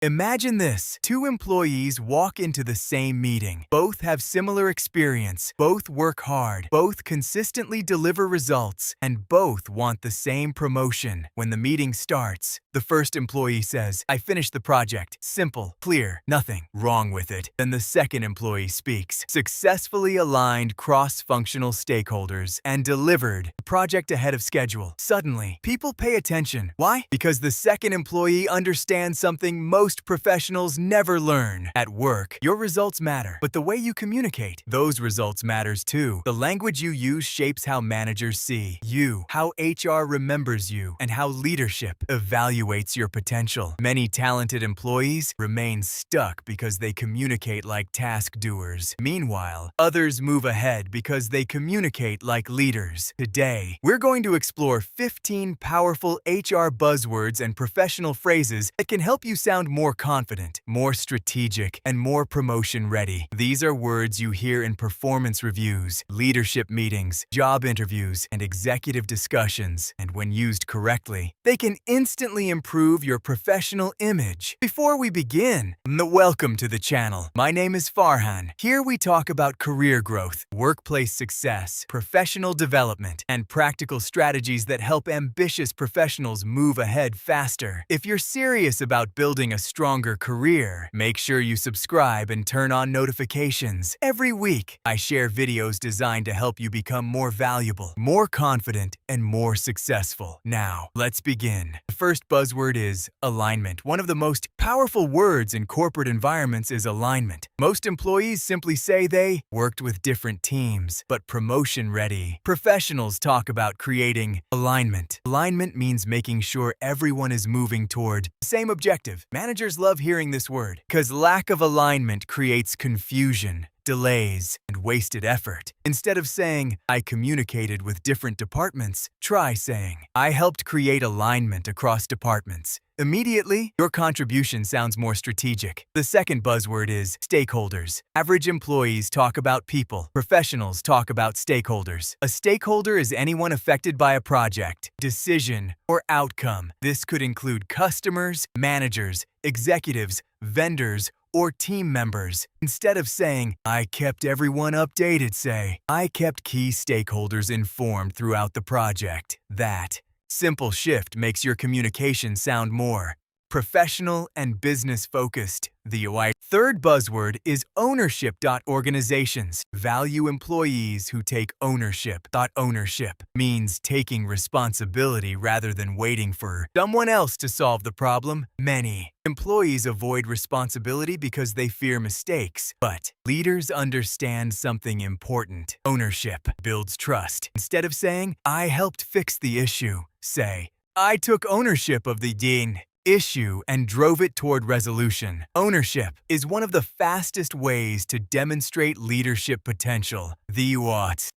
Imagine this. Two employees walk into the same meeting. Both have similar experience, both work hard, both consistently deliver results, and both want the same promotion. When the meeting starts, the first employee says, "I finished the project. Simple, clear, nothing wrong with it." Then the second employee speaks, "Successfully aligned cross-functional stakeholders and delivered the project ahead of schedule." Suddenly, people pay attention. Why? Because the second employee understands something most professionals never learn. At work, your results matter, but the way you communicate, those results matters too. The language you use shapes how managers see you, how HR remembers you, and how leadership evaluates your potential. Many talented employees remain stuck because they communicate like task doers. Meanwhile, others move ahead because they communicate like leaders. Today, we're going to explore 15 powerful HR buzzwords and professional phrases that can help you sound more confident, more strategic, and more promotion-ready. These are words you hear in performance reviews, leadership meetings, job interviews, and executive discussions, and when used correctly, they can instantly improve your professional image. Before we begin, welcome to the channel. My name is Farhan. Here we talk about career growth, workplace success, professional development, and practical strategies that help ambitious professionals move ahead faster. If you're serious about building a stronger career, make sure you subscribe and turn on notifications. Every week, I share videos designed to help you become more valuable, more confident, and more successful. Now, let's begin. The first buzzword is alignment. One of the most powerful words in corporate environments is alignment. Most employees simply say they worked with different teams, but promotion-ready professionals talk about creating alignment. Alignment means making sure everyone is moving toward the same objective. Managers love hearing this word because lack of alignment creates confusion, delays, and wasted effort. Instead of saying, "I communicated with different departments," try saying, "I helped create alignment across departments." Immediately, your contribution sounds more strategic. The second buzzword is stakeholders. Average employees talk about people. Professionals talk about stakeholders. A stakeholder is anyone affected by a project, decision, or outcome. This could include customers, managers, executives, vendors, or team members. Instead of saying, "I kept everyone updated," say, "I kept key stakeholders informed throughout the project." That simple shift makes your communication sound more professional and business-focused. The third buzzword is ownership. Organizations value employees who take ownership. Ownership means taking responsibility rather than waiting for someone else to solve the problem. Many employees avoid responsibility because they fear mistakes, but leaders understand something important. Ownership builds trust. Instead of saying, "I helped fix the issue," say, "I took ownership of the issue and drove it toward resolution." Ownership is one of the fastest ways to demonstrate leadership potential. The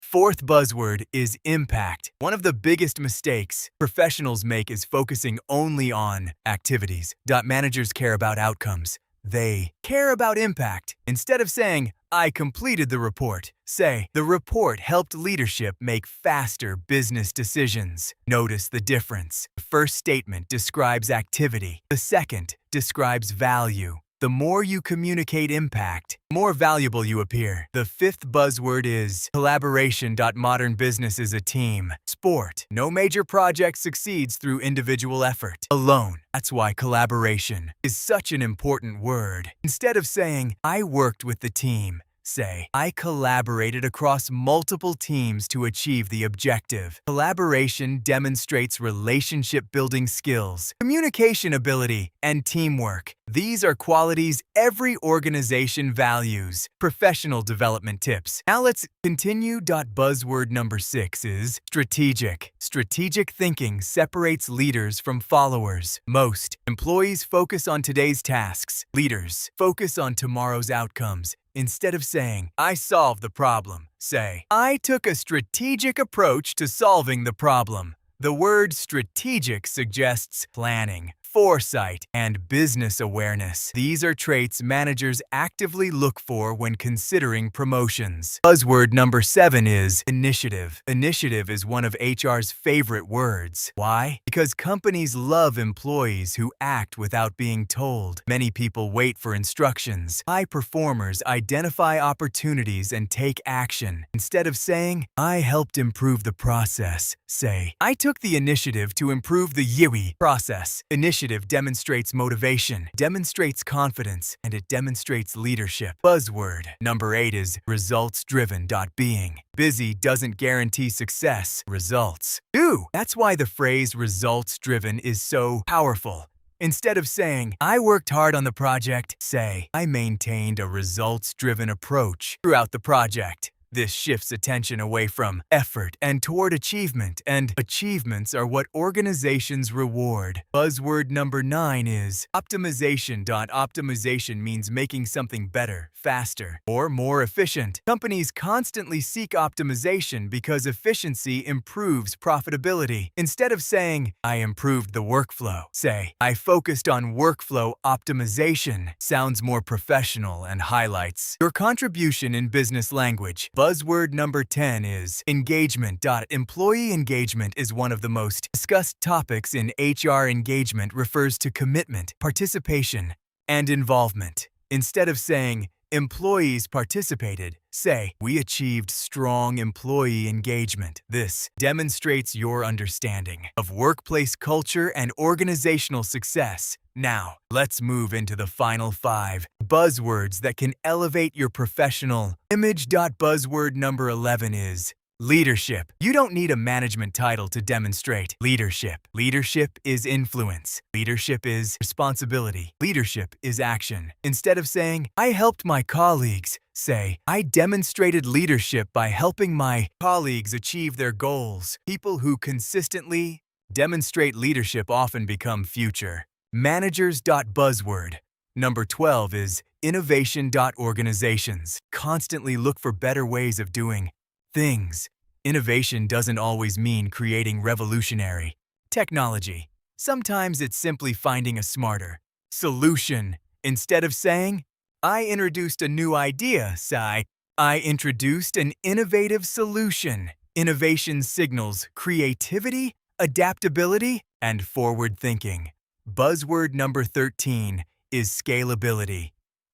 fourth buzzword is impact. One of the biggest mistakes professionals make is focusing only on activities. Managers care about outcomes. They care about impact. Instead of saying, "I completed the report," say, "The report helped leadership make faster business decisions." Notice the difference. The first statement describes activity. The second describes value. The more you communicate impact, the more valuable you appear. The fifth buzzword is collaboration. Modern business is a team sport. No major project succeeds through individual effort alone. That's why collaboration is such an important word. Instead of saying, "I worked with the team," say, "I collaborated across multiple teams to achieve the objective." Collaboration demonstrates relationship-building skills, communication ability, and teamwork. These are qualities every organization values. Professional development tips. Now let's continue. Buzzword number 6 is strategic. Strategic thinking separates leaders from followers. Most employees focus on today's tasks. Leaders focus on tomorrow's outcomes. Instead of saying, "I solved the problem," say, "I took a strategic approach to solving the problem." The word strategic suggests planning, foresight, and business awareness. These are traits managers actively look for when considering promotions. Buzzword number 7 is initiative. Initiative is one of HR's favorite words. Why? Because companies love employees who act without being told. Many people wait for instructions. High performers identify opportunities and take action. Instead of saying, "I helped improve the process," say, "I took the initiative to improve the YIWI process." Initiative demonstrates motivation, demonstrates confidence, and it demonstrates leadership. Buzzword number 8 is results-driven. Being busy doesn't guarantee success. Results do. That's why the phrase results-driven is so powerful. Instead of saying, "I worked hard on the project," say, "I maintained a results-driven approach throughout the project." This shifts attention away from effort and toward achievement, and achievements are what organizations reward. Buzzword number 9 is optimization. Optimization means making something better, faster, or more efficient. Companies constantly seek optimization because efficiency improves profitability. Instead of saying, "I improved the workflow," say, "I focused on workflow optimization." Sounds more professional and highlights your contribution in business language. Buzzword number 10 is engagement. Employee engagement is one of the most discussed topics in HR. Engagement refers to commitment, participation, and involvement. Instead of saying, "Employees participated," say, "We achieved strong employee engagement." This demonstrates your understanding of workplace culture and organizational success. Now, let's move into the final 5 buzzwords that can elevate your professional image. Buzzword number 11 is leadership. You don't need a management title to demonstrate leadership. Leadership is influence. Leadership is responsibility. Leadership is action. Instead of saying, "I helped my colleagues," say, "I demonstrated leadership by helping my colleagues achieve their goals." People who consistently demonstrate leadership often become future managers. Buzzword number 12 is innovation. Organizations constantly look for better ways of doing things. Innovation doesn't always mean creating revolutionary technology. Sometimes it's simply finding a smarter solution. Instead of saying, "I introduced a new idea," say, "I introduced an innovative solution." Innovation signals creativity, adaptability, and forward thinking. Buzzword number 13 is scalability.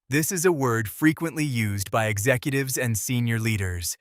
This is a word frequently used by executives and senior leaders.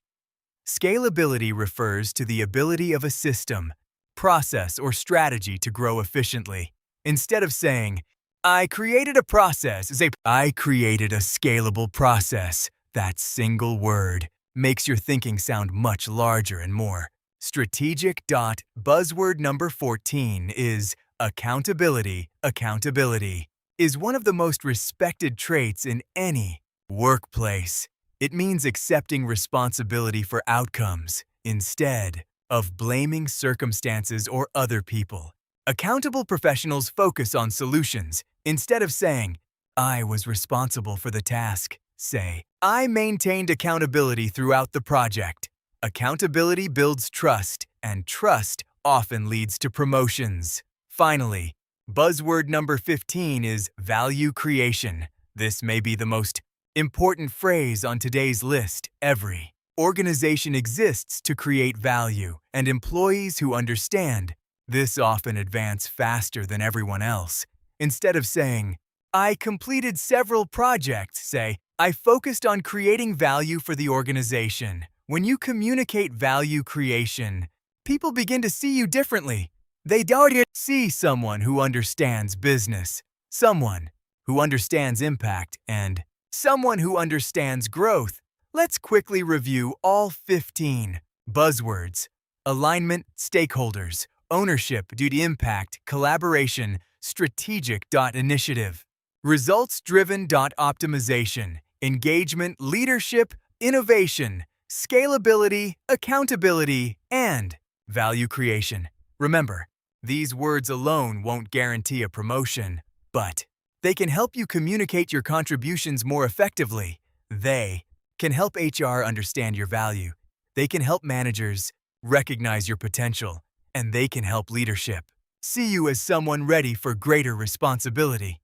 Scalability refers to the ability of a system, process, or strategy to grow efficiently. Instead of saying, "I created a process," say, "I created a scalable process." That single word makes your thinking sound much larger and more strategic. Buzzword number 14 is accountability. Accountability is one of the most respected traits in any workplace. It means accepting responsibility for outcomes instead of blaming circumstances or other people. Accountable professionals focus on solutions. Instead of saying, "I was responsible for the task," say, "I maintained accountability throughout the project." Accountability builds trust, and trust often leads to promotions. Finally, buzzword number 15 is value creation. This may be the most important phrase on today's list. Every organization exists to create value, and employees who understand this often advance faster than everyone else. Instead of saying, "I completed several projects," say, "I focused on creating value for the organization." When you communicate value creation, people begin to see you differently. They don't see someone who understands business, someone who understands impact, and someone who understands growth. Let's quickly review all 15 buzzwords: alignment, stakeholders, ownership due to impact, collaboration, strategic. Initiative, results-driven. Optimization, engagement, leadership, innovation, scalability, accountability, and value creation. Remember, these words alone won't guarantee a promotion, but they can help you communicate your contributions more effectively. They can help HR understand your value. They can help managers recognize your potential, and they can help leadership see you as someone ready for greater responsibility.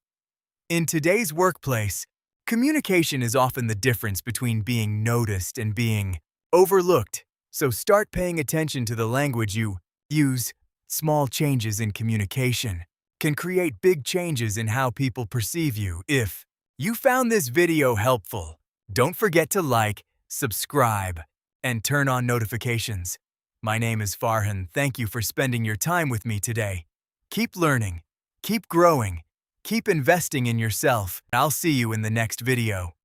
In today's workplace, communication is often the difference between being noticed and being overlooked. So start paying attention to the language you use. Small changes in communication can create big changes in how people perceive you. If you found this video helpful, don't forget to like, subscribe, and turn on notifications. My name is Farhan. Thank you for spending your time with me today. Keep learning, keep growing, keep investing in yourself. I'll see you in the next video.